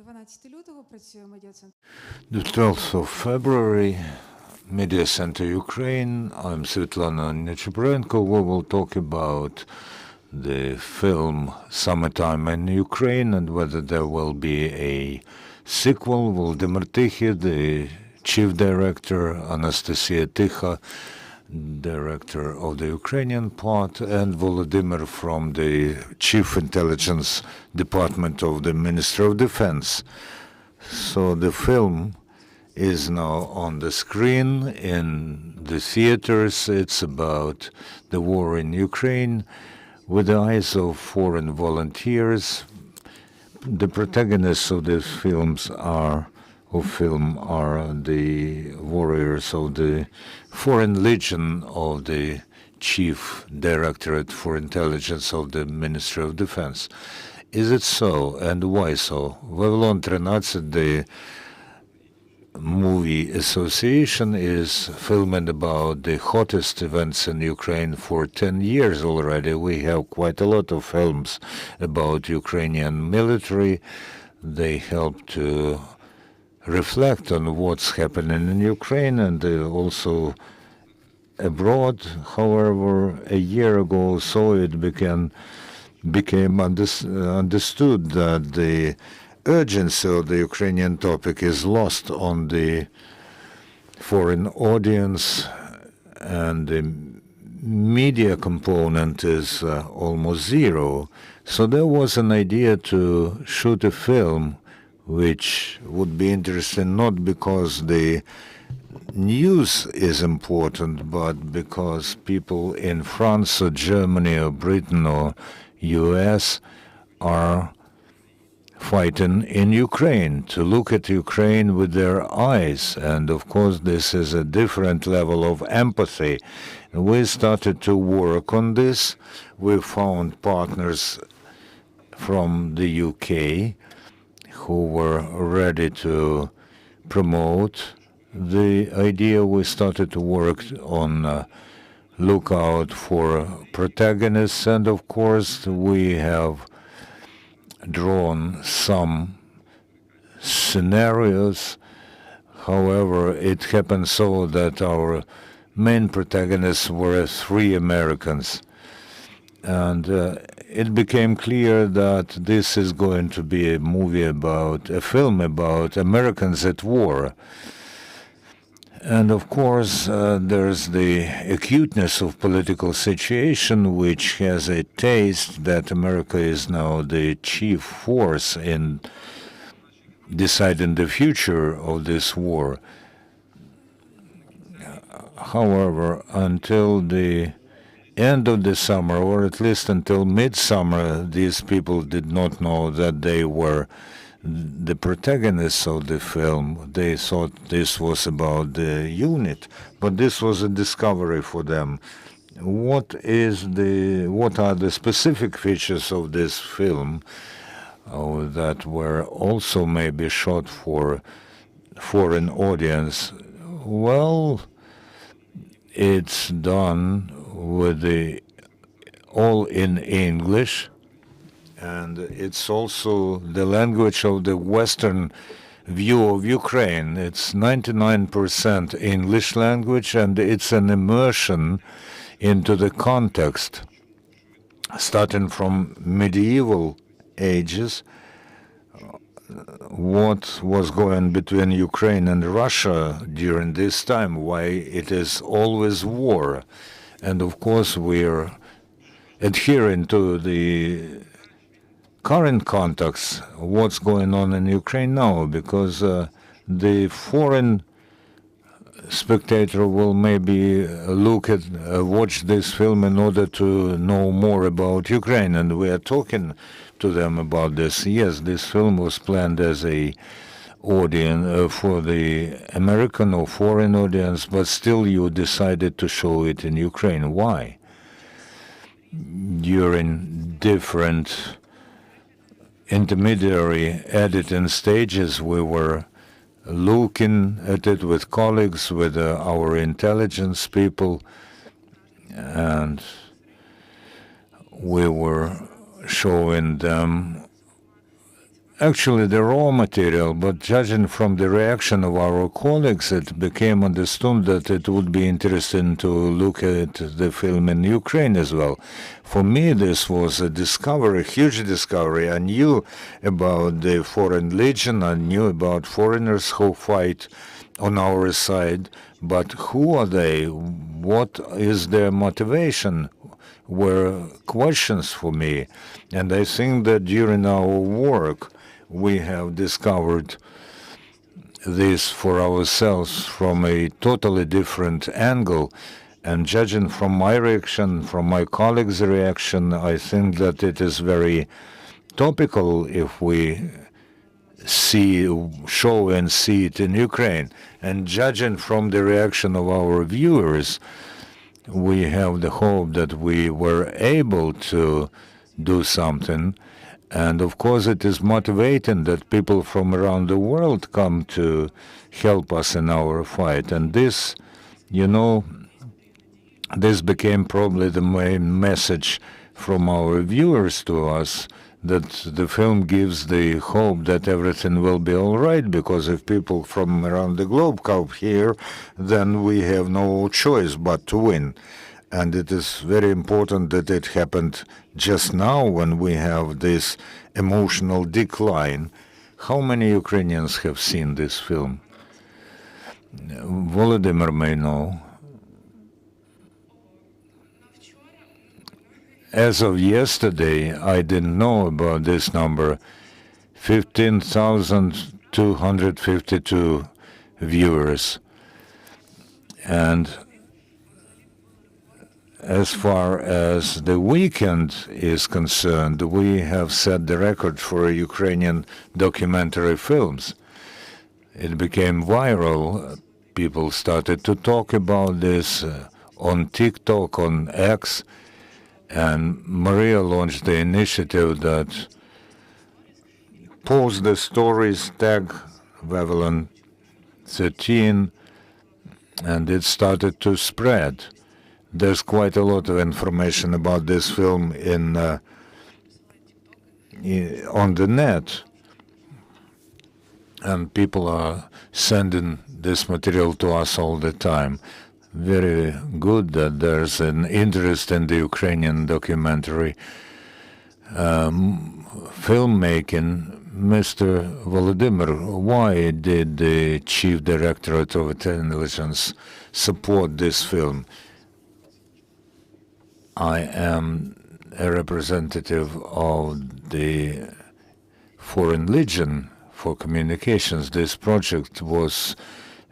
The 12th of February, Media Center Ukraine. I'm Svetlana Nechebrenko. We will talk about the film Summertime in Ukraine and whether there will be a sequel. Volodymyr Tykhyi, the chief director, Anastasiia Tykha, director of the Ukrainian part, and Volodymyr from the Chief Intelligence Department of the Ministry of Defense. So the film is now on the screen in the theaters. It's about the war in Ukraine with the eyes of foreign volunteers. The protagonists of these films are the warriors of the Foreign Legion of the Chief Directorate for Intelligence of the Ministry of Defense. Is it so, and why so? Vavilon 13, the movie association, is filming about the hottest events in Ukraine for 10 years already. We have quite a lot of films about Ukrainian military. They help to reflect on what's happening in Ukraine and also abroad. However, a year ago or so it became understood that the urgency of the Ukrainian topic is lost on the foreign audience, and the media component is almost zero. So there was an idea to shoot a film which would be interesting not because the news is important, but because people in France or Germany or Britain or US are fighting in Ukraine, to look at Ukraine with their eyes. And of course, this is a different level of empathy. We started to work on this. We found partners from the UK who were ready to promote the idea. We started to work on look out for protagonists, and of course we have drawn some scenarios. However, it happened so that our main protagonists were three Americans, and it became clear that this is going to be a film about Americans at war. And of course, there's the acuteness of political situation, which has a taste that America is now the chief force in deciding the future of this war. However, until the end of the summer, or at least until midsummer, these people did not know that they were the protagonists of the film. They thought this was about the unit, but this was a discovery for them. What are the specific features of this film that were also maybe shot for foreign audience? Well, it's done with all in English, and it's also the language of the Western view of Ukraine. It's 99% English language, and it's an immersion into the context, starting from medieval ages, what was going between Ukraine and Russia during this time, why it is always war. And of course, we're adhering to the current context, what's going on in Ukraine now, because the foreign spectator will maybe watch this film in order to know more about Ukraine, and we are talking to them about this. Yes, this film was planned as a audience for the American or foreign audience, but still you decided to show it in Ukraine. Why? During different intermediary editing stages, we were looking at it with colleagues, with our intelligence people, and we were showing them actually the raw material, but judging from the reaction of our colleagues, it became understood that it would be interesting to look at the film in Ukraine as well. For me, this was a discovery, a huge discovery. I knew about the Foreign Legion, I knew about foreigners who fight on our side, but who are they? What is their motivation? Were questions for me. And I think that during our work, we have discovered this for ourselves from a totally different angle. And judging from my reaction, from my colleagues' reaction, I think that it is very topical if we show and see it in Ukraine. And judging from the reaction of our viewers, we have the hope that we were able to do something. And of course, it is motivating that people from around the world come to help us in our fight. And this, this became probably the main message from our viewers to us, that the film gives the hope that everything will be all right, because if people from around the globe come here, then we have no choice but to win. And it is very important that it happened just now when we have this emotional decline. How many Ukrainians have seen this film? Volodymyr may know. As of yesterday, I didn't know about this number, 15,252 viewers. And as far as the weekend is concerned, we have set the record for Ukrainian documentary films. It became viral. People started to talk about this on TikTok, on X, and Maria launched the initiative that post the stories, tag Babylon 13, and it started to spread. There's quite a lot of information about this film on the net, and people are sending this material to us all the time. Very good that there's an interest in the Ukrainian documentary filmmaking. Mr. Volodymyr, why did the Chief Directorate of Intelligence support this film? I am a representative of the Foreign Legion for Communications. This project was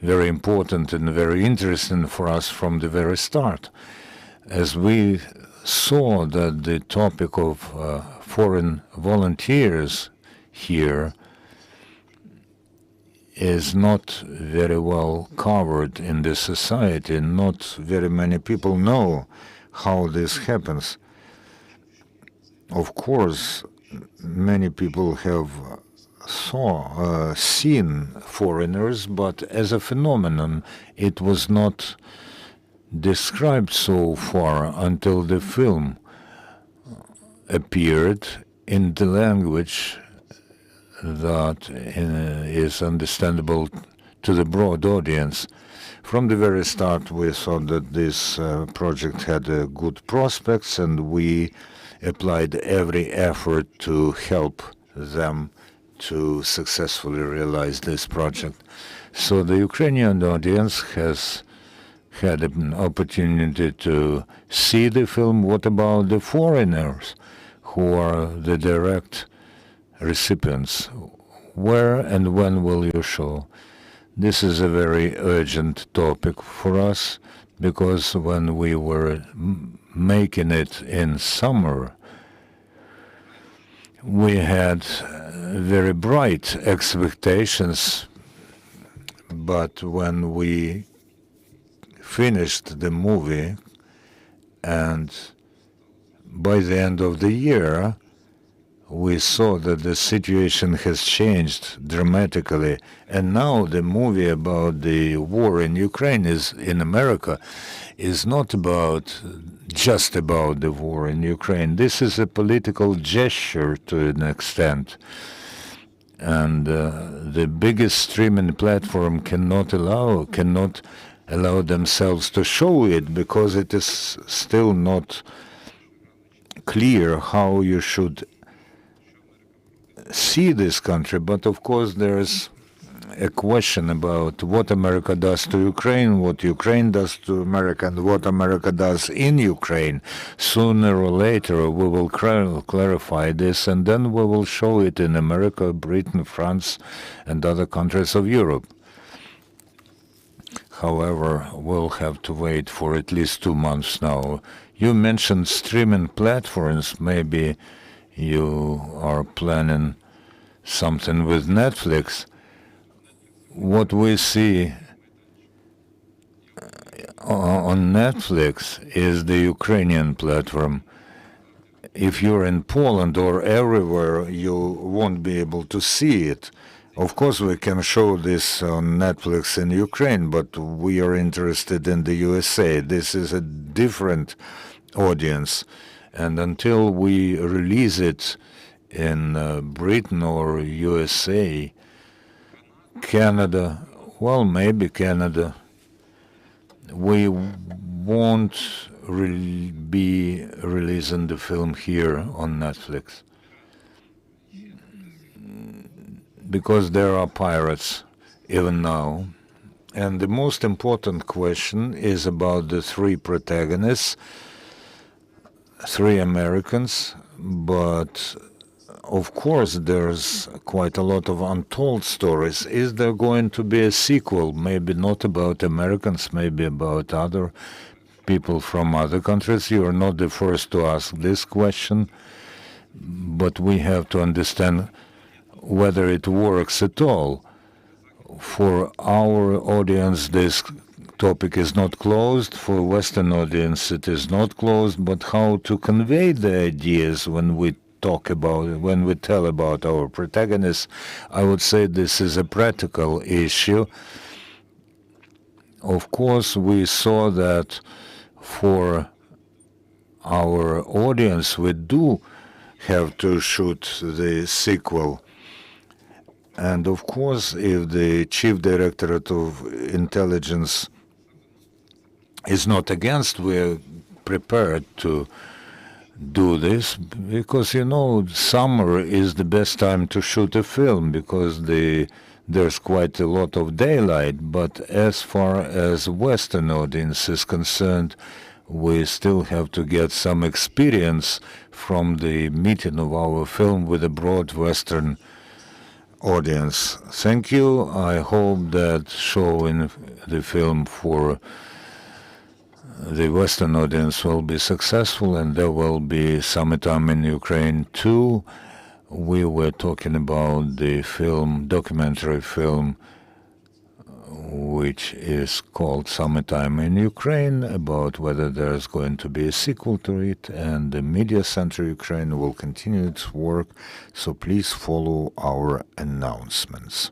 very important and very interesting for us from the very start, as we saw that the topic of foreign volunteers here is not very well covered in the society. Not very many people know how this happens. Of course, many people have seen foreigners, but as a phenomenon, it was not described so far until the film appeared in the language that is understandable to the broad audience. From the very start, we thought that this project had good prospects, and we applied every effort to help them to successfully realize this project. So the Ukrainian audience has had an opportunity to see the film. What about the foreigners who are the direct recipients? Where and when will you show? This is a very urgent topic for us, because when we were making it in summer, we had very bright expectations, but when we finished the movie, and by the end of the year, we saw that the situation has changed dramatically. And now the movie about the war in Ukraine in America is not just about the war in Ukraine. This is a political gesture to an extent. And the biggest streaming platform cannot allow themselves to show it, because it is still not clear how you should see this country. But of course there's a question about what America does to Ukraine, what Ukraine does to America, and what America does in Ukraine. Sooner or later we will clarify this, and then we will show it in America, Britain, France, and other countries of Europe. However, we'll have to wait for at least 2 months now. You mentioned streaming platforms. Maybe you are planning something with Netflix. What we see on Netflix is the Ukrainian platform. If you're in Poland or everywhere, you won't be able to see it. Of course, we can show this on Netflix in Ukraine, but we are interested in the USA. This is a different audience. And until we release it in Britain or USA, Canada, well, maybe Canada, we won't be releasing the film here on Netflix, because there are pirates even now. And the most important question is about the 3 protagonists, 3 Americans, but of course there's quite a lot of untold stories. Is there going to be a sequel? Maybe not about Americans, maybe about other people from other countries? You are not the first to ask this question, but we have to understand whether it works at all. For our audience, this topic is not closed. For Western audience, it is not closed. But how to convey the ideas when we tell about our protagonists, I would say this is a practical issue. Of course, we saw that for our audience, we do have to shoot the sequel. And of course, if the Chief Directorate of Intelligence is not against, we're prepared to do this, because, summer is the best time to shoot a film, because there's quite a lot of daylight. But as far as Western audience is concerned, we still have to get some experience from the meeting of our film with a broad Western audience. Thank you. I hope that showing the film for the Western audience will be successful, and there will be Summertime in Ukraine too. We were talking about the documentary film, which is called Summertime in Ukraine, about whether there's going to be a sequel to it, and the Media Center Ukraine will continue its work, so please follow our announcements.